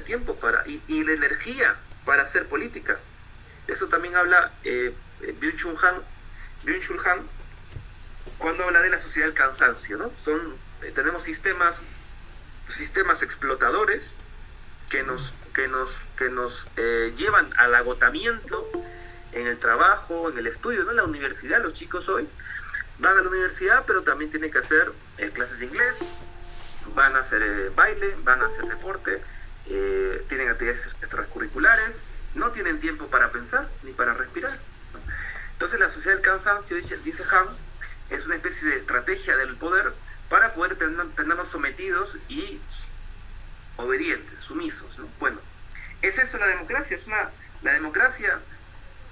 el tiempo y la energía para hacer política. Eso también habla Byung-Chul Han cuando habla de la sociedad del cansancio, ¿no? Tenemos sistemas explotadores que nos llevan al agotamiento en el trabajo, en el estudio, ¿no? En la universidad, los chicos hoy van a la universidad, pero también tienen que hacer clases de inglés, van a hacer baile, van a hacer deporte, tienen actividades extracurriculares, no tienen tiempo para pensar ni para respirar, ¿no? Entonces la sociedad del cansancio, dice Han, es una especie de estrategia del poder para poder tenernos sometidos y obedientes, sumisos, ¿no? Bueno, es eso la democracia. La democracia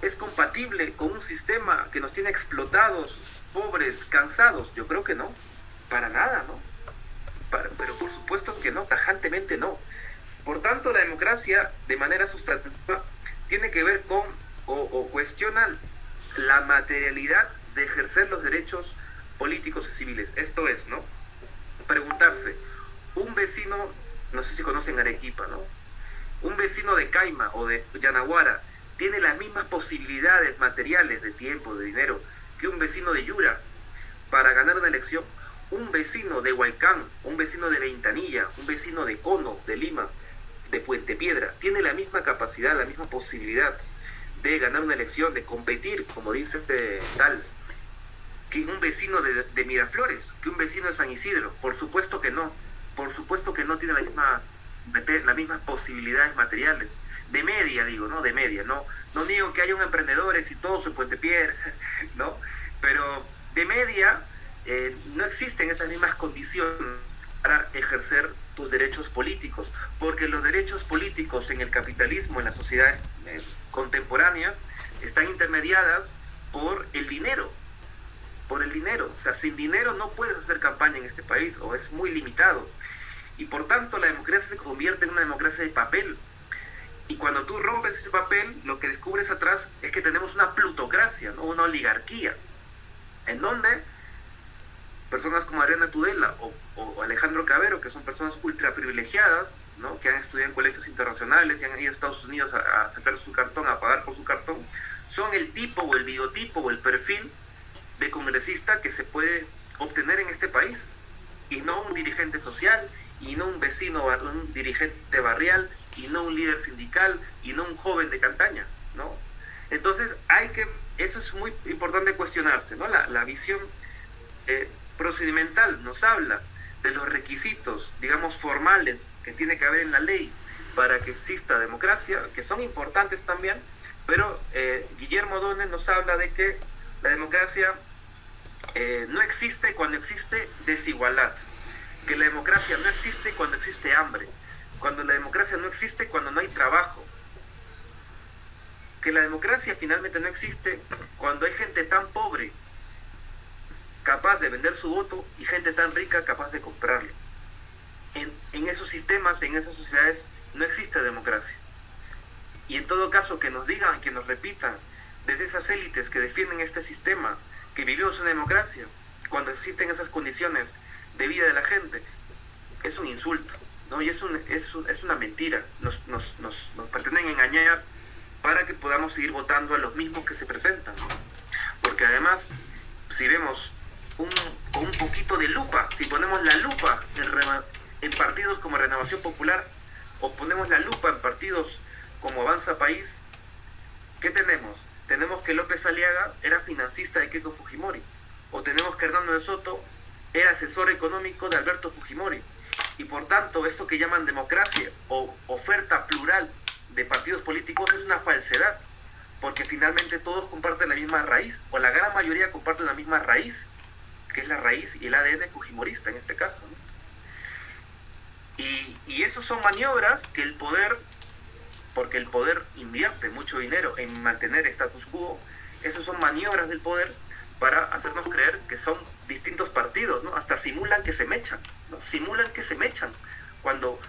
es compatible con un sistema que nos tiene explotados, pobres, cansados. Yo creo que no, para nada, ¿no? Pero por supuesto que no, tajantemente no. Por tanto, la democracia, de manera sustantiva, tiene que ver con o cuestiona la materialidad de ejercer los derechos políticos y civiles. Esto es, ¿no? Preguntarse, un vecino, no sé si conocen Arequipa, ¿no? Un vecino de Caima o de Yanaguara tiene las mismas posibilidades materiales de tiempo, de dinero, que un vecino de Yura para ganar una elección. Un vecino de Huaycán, un vecino de Ventanilla, un vecino de Cono, de Lima, de Puente Piedra, tiene la misma capacidad, la misma posibilidad de ganar una elección, de competir, como dice tal, que un vecino de Miraflores, que un vecino de San Isidro. Por supuesto que no. Por supuesto que no tiene las mismas posibilidades materiales. De media, digo, ¿no? De media. No digo que haya un emprendedor exitoso en Puente Piedra, ¿no? Pero de media no existen esas mismas condiciones para ejercer tus derechos políticos, porque los derechos políticos en el capitalismo, en las sociedades contemporáneas, están intermediadas por el dinero. O sea, sin dinero no puedes hacer campaña en este país, o es muy limitado. Y por tanto la democracia se convierte en una democracia de papel. Y cuando tú rompes ese papel, lo que descubres atrás es que tenemos una plutocracia, ¿no? Una oligarquía, en donde personas como Adriana Tudela o Alejandro Cabero, que son personas ultra privilegiadas, ¿no? Que han estudiado en colegios internacionales y han ido a Estados Unidos a sacar su cartón, a pagar por su cartón, son el tipo o el biotipo o el perfil de congresista que se puede obtener en este país, y no un dirigente social, y no un vecino, un dirigente barrial, y no un líder sindical, y no un joven de Cantaña, ¿no? Entonces eso es muy importante cuestionarse, ¿no? La visión procedimental nos habla de los requisitos, digamos, formales que tiene que haber en la ley para que exista democracia, que son importantes también, pero Guillermo O'Donnell nos habla de que la democracia no existe cuando existe desigualdad, que la democracia no existe cuando existe hambre, cuando la democracia no existe cuando no hay trabajo, que la democracia finalmente no existe cuando hay gente tan pobre capaz de vender su voto y gente tan rica capaz de comprarlo. En esos sistemas, en esas sociedades, no existe democracia. Y en todo caso, que nos digan, que nos repitan desde esas élites que defienden este sistema, que vivimos una democracia, cuando existen esas condiciones de vida de la gente, es un insulto, ¿no? Y es una mentira. Nos pretenden engañar para que podamos seguir votando a los mismos que se presentan, ¿no? Porque además, si vemos con un poquito de lupa, si ponemos la lupa en partidos como Renovación Popular, o ponemos la lupa en partidos como Avanza País, ¿qué tenemos? Tenemos que López Aliaga era financista de Keiko Fujimori, o tenemos que Hernando de Soto era asesor económico de Alberto Fujimori, y por tanto esto que llaman democracia o oferta plural de partidos políticos es una falsedad, porque finalmente todos comparten la misma raíz, o la gran mayoría comparten la misma raíz, que es la raíz y el ADN fujimorista en este caso, ¿no? Y eso son maniobras que el poder, porque el poder invierte mucho dinero en mantener status quo, esas son maniobras del poder para hacernos creer que son distintos partidos, ¿no? Hasta simulan que se mechan, ¿no? Simulan que se mechan, cuando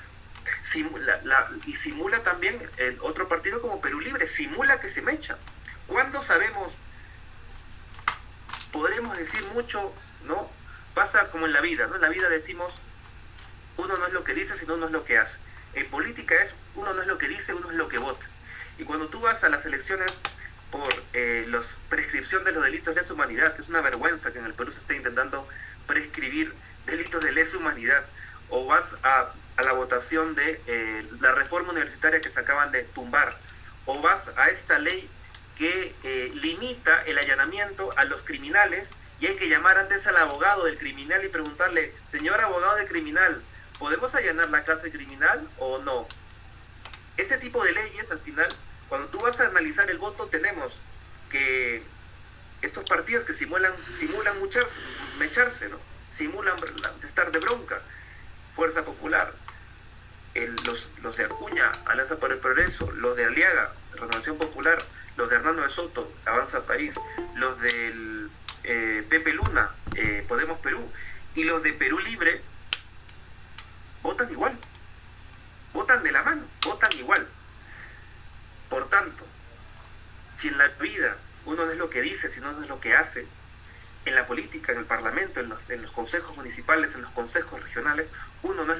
simula también el otro partido como Perú Libre, simula que se mechan. ¿Cuándo sabemos? Podremos decir mucho, ¿no? Pasa como en la vida, ¿no? En la vida decimos, uno no es lo que dice, sino uno es lo que hace. En política uno no es lo que dice, uno es lo que vota. Y cuando tú vas a las elecciones por la prescripción de los delitos de lesa humanidad, que es una vergüenza que en el Perú se esté intentando prescribir delitos de lesa humanidad, o vas a la votación de la reforma universitaria que se acaban de tumbar, o vas a esta ley que limita el allanamiento a los criminales, y hay que llamar antes al abogado del criminal y preguntarle: señor abogado del criminal, ¿podemos allanar la casa del criminal o no? Este tipo de leyes, al final, cuando tú vas a analizar el voto, tenemos que estos partidos que simulan mecharse, ¿no? Simulan estar de bronca. Fuerza Popular, los de Acuña, Alianza por el Progreso, los de Aliaga, Renovación Popular, los de Hernando de Soto, Avanza País, los del Pepe Luna, Podemos Perú, y los de Perú Libre, votan igual, votan de la mano, votan igual. Por tanto, si en la vida uno no es lo que dice, sino no es lo que hace, en la política, en el parlamento, en los consejos municipales, en los consejos regionales, uno no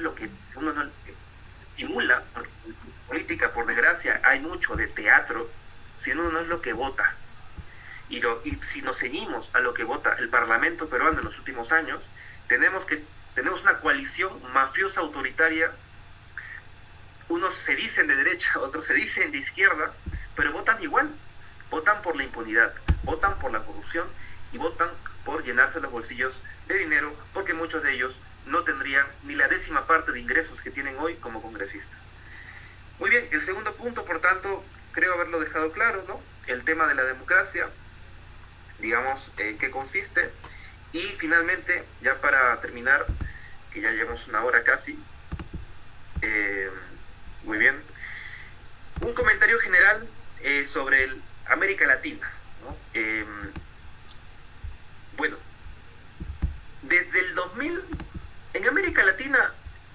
simula, porque en política, por desgracia, hay mucho de teatro, si uno no es lo que vota. Y si nos ceñimos a lo que vota el Parlamento peruano en los últimos años, tenemos una coalición mafiosa autoritaria. Unos se dicen de derecha, otros se dicen de izquierda, pero votan igual. Votan por la impunidad, votan por la corrupción y votan por llenarse los bolsillos de dinero, porque muchos de ellos no tendrían ni la 10ª parte de ingresos que tienen hoy como congresistas. Muy bien, el segundo punto, por tanto, creo haberlo dejado claro, ¿no? El tema de la democracia, digamos, en qué consiste. Y finalmente, ya para terminar, que ya llevamos una hora casi, muy bien, un comentario general sobre América Latina, ¿no? Bueno, desde el 2000, en América Latina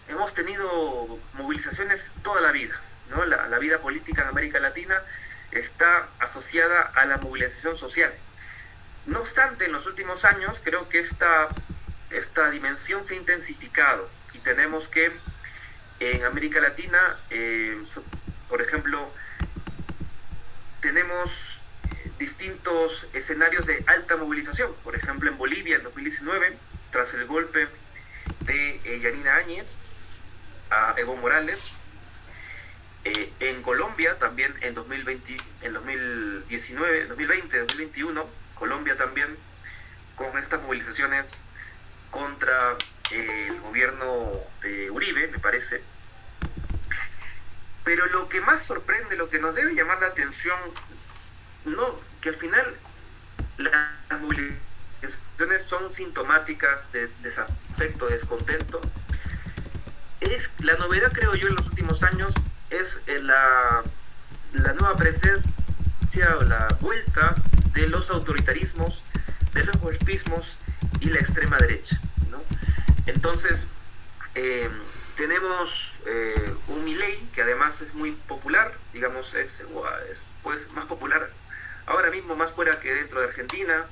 hemos tenido movilizaciones toda la vida, ¿no? La vida política en América Latina está asociada a la movilización social. No obstante, en los últimos años creo que esta dimensión se ha intensificado, y tenemos que en América Latina, por ejemplo, tenemos distintos escenarios de alta movilización. Por ejemplo, en Bolivia en 2019, tras el golpe de Yanina Áñez a Evo Morales, en Colombia también en 2020, 2021, Colombia también con estas movilizaciones contra el gobierno de Uribe, me parece. Pero lo que más sorprende, lo que nos debe llamar la atención, no, que al final las movilizaciones son sintomáticas de desafecto, de descontento, es la novedad, creo yo, en los últimos años, es la nueva presencia o la vuelta de los autoritarismos, de los golpismos y la extrema derecha, ¿no? Entonces, tenemos un Milei que además es muy popular, digamos, es pues más popular ahora mismo más fuera que dentro de Argentina.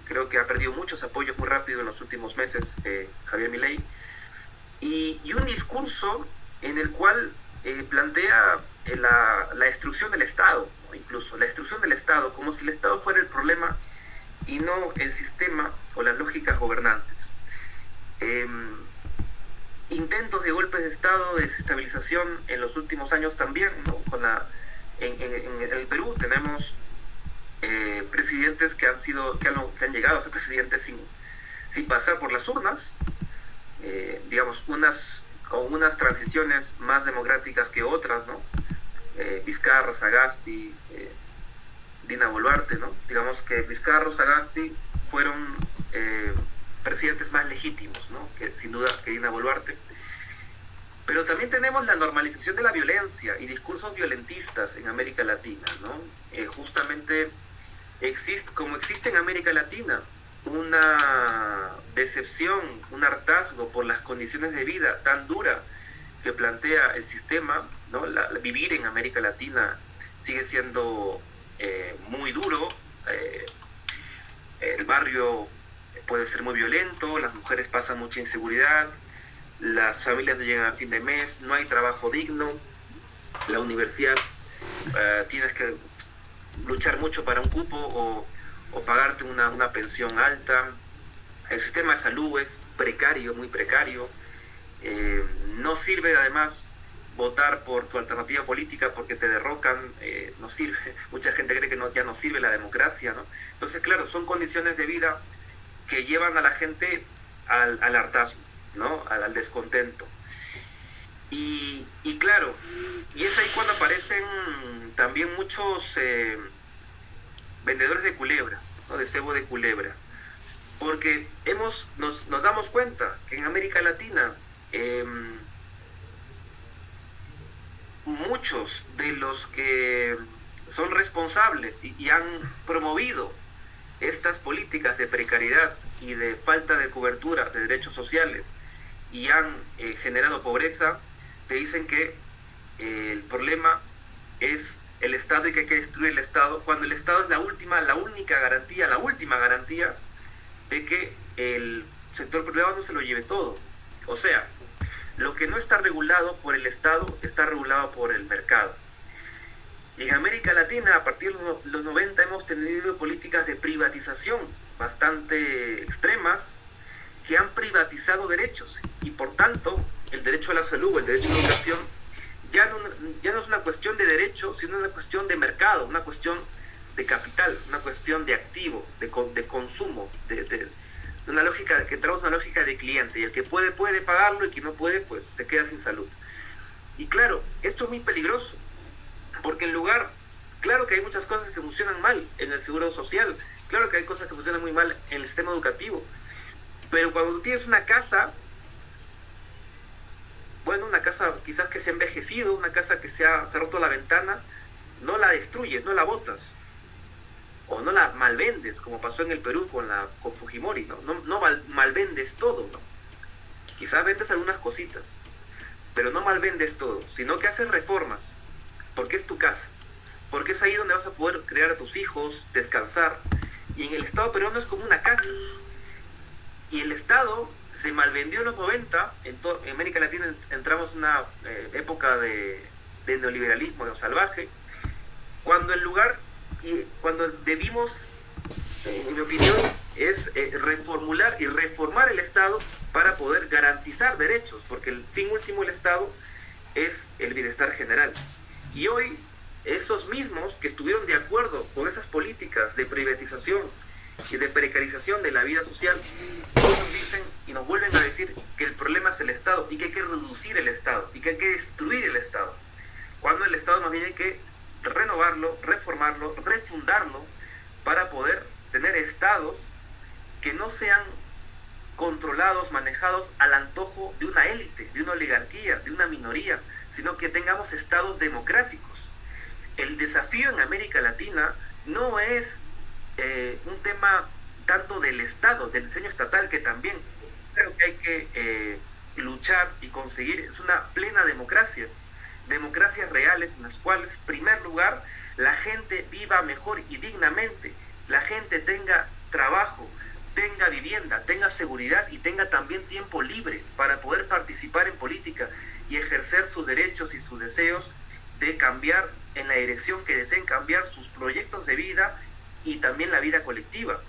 Creo que ha perdido muchos apoyos muy rápido en los últimos meses, Javier Milei, y un discurso en el cual plantea la destrucción del Estado, ¿no? Incluso la destrucción del Estado, como si el Estado fuera el problema y no el sistema o las lógicas gobernantes. Intentos de golpes de Estado, de desestabilización en los últimos años también, ¿no? En el Perú tenemos presidentes que han llegado a ser presidentes sin pasar por las urnas, digamos, con unas transiciones más democráticas que otras, ¿no? Vizcarra, Sagasti, Dina Boluarte, ¿no? Digamos que Vizcarra, Sagasti fueron presidentes más legítimos, ¿no? Que sin duda que Dina Boluarte. Pero también tenemos la normalización de la violencia y discursos violentistas en América Latina, ¿no? Justamente como existe en América Latina una decepción, un hartazgo por las condiciones de vida tan dura que plantea el sistema, ¿no? Vivir en América Latina sigue siendo muy duro, el barrio puede ser muy violento, las mujeres pasan mucha inseguridad, las familias no llegan a fin de mes, no hay trabajo digno, la universidad tienes que luchar mucho para un cupo o pagarte una pensión alta. El sistema de salud es precario, muy precario. No sirve además votar por tu alternativa política porque te derrocan, no sirve. Mucha gente cree que ya no sirve la democracia, ¿no? Entonces, claro, son condiciones de vida que llevan a la gente al hartazgo, ¿no? Al descontento. Y claro, y es ahí cuando aparecen también muchos vendedores de culebra, ¿no? De cebo de culebra. Porque nos damos cuenta que en América Latina muchos de los que son responsables y han promovido estas políticas de precariedad y de falta de cobertura de derechos sociales y han generado pobreza, te dicen que el problema es el Estado y que hay que destruir el Estado, cuando el Estado es la última garantía de que el sector privado no se lo lleve todo. O sea, lo que no está regulado por el Estado está regulado por el mercado. Y en América Latina, a partir de los 90, hemos tenido políticas de privatización bastante extremas que han privatizado derechos. Y por tanto, el derecho a la salud, el derecho a la educación, ya no es una cuestión de derecho, sino una cuestión de mercado, una cuestión de capital, una cuestión de activo, de consumo, de una lógica, que entramos en una lógica de cliente, y el que puede pagarlo, y el que no puede, pues se queda sin salud. Y claro, esto es muy peligroso, porque claro que hay muchas cosas que funcionan mal en el seguro social, claro que hay cosas que funcionan muy mal en el sistema educativo, pero cuando tú tienes una casa, bueno, una casa quizás que se ha envejecido, una casa que se ha roto la ventana, no la destruyes, no la botas, o no la malvendes, como pasó en el Perú con Fujimori, no malvendes todo, ¿no? Quizás vendes algunas cositas, pero no malvendes todo, sino que haces reformas, porque es tu casa, porque es ahí donde vas a poder criar a tus hijos, descansar. Y en el Estado peruano es como una casa, y el Estado se malvendió en los 90, en América Latina entramos en una época de neoliberalismo salvaje, cuando cuando debimos, en mi opinión, es reformular y reformar el Estado para poder garantizar derechos, porque el fin último del Estado es el bienestar general. Y hoy, esos mismos que estuvieron de acuerdo con esas políticas de privatización y de precarización de la vida social, nos dicen y nos vuelven a decir que el problema es el Estado y que hay que reducir el Estado y que hay que destruir el Estado, cuando el Estado más bien hay que renovarlo, reformarlo, refundarlo para poder tener estados que no sean controlados, manejados al antojo de una élite, de una oligarquía, de una minoría, sino que tengamos estados democráticos. El desafío en América Latina no es un tema tanto del Estado, del diseño estatal, que también creo que hay que luchar y conseguir, es una plena democracias reales en las cuales, en primer lugar, la gente viva mejor y dignamente, la gente tenga trabajo, tenga vivienda, tenga seguridad y tenga también tiempo libre para poder participar en política y ejercer sus derechos y sus deseos de cambiar en la dirección que deseen cambiar sus proyectos de vida y también la vida colectiva.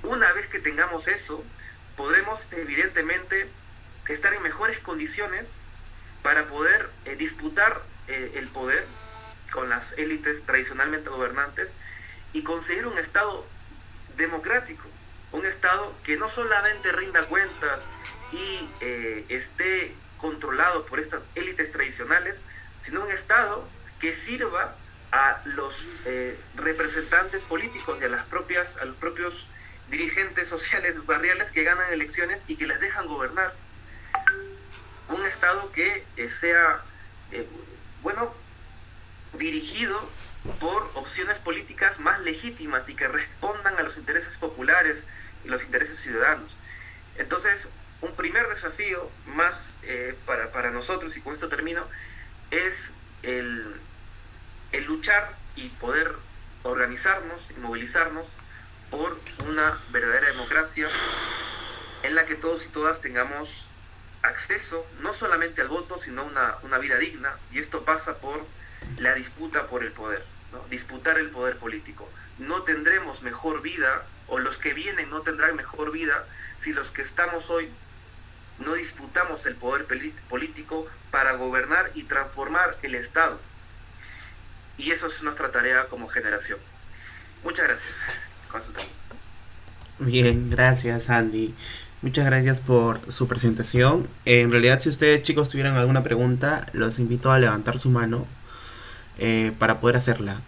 Una vez que tengamos eso, podremos evidentemente estar en mejores condiciones para poder disputar el poder con las élites tradicionalmente gobernantes y conseguir un Estado democrático, un Estado que no solamente rinda cuentas y esté controlado por estas élites tradicionales, sino un Estado que sirva a los representantes políticos y a los propios dirigentes sociales barriales que ganan elecciones y que les dejan gobernar. Un Estado que sea, dirigido por opciones políticas más legítimas y que respondan a los intereses populares y los intereses ciudadanos. Entonces, un primer desafío más para nosotros, y con esto termino, es el luchar y poder organizarnos y movilizarnos por una verdadera democracia en la que todos y todas tengamos acceso no solamente al voto, sino a una vida digna, y esto pasa por la disputa por el poder, ¿no? Disputar el poder político. No tendremos mejor vida, o los que vienen no tendrán mejor vida, si los que estamos hoy no disputamos el poder político para gobernar y transformar el Estado. Y eso es nuestra tarea como generación. Muchas gracias. Bien, gracias Andy. Muchas gracias por su presentación. En realidad, si ustedes chicos tuvieran alguna pregunta, los invito a levantar su mano para poder hacerla.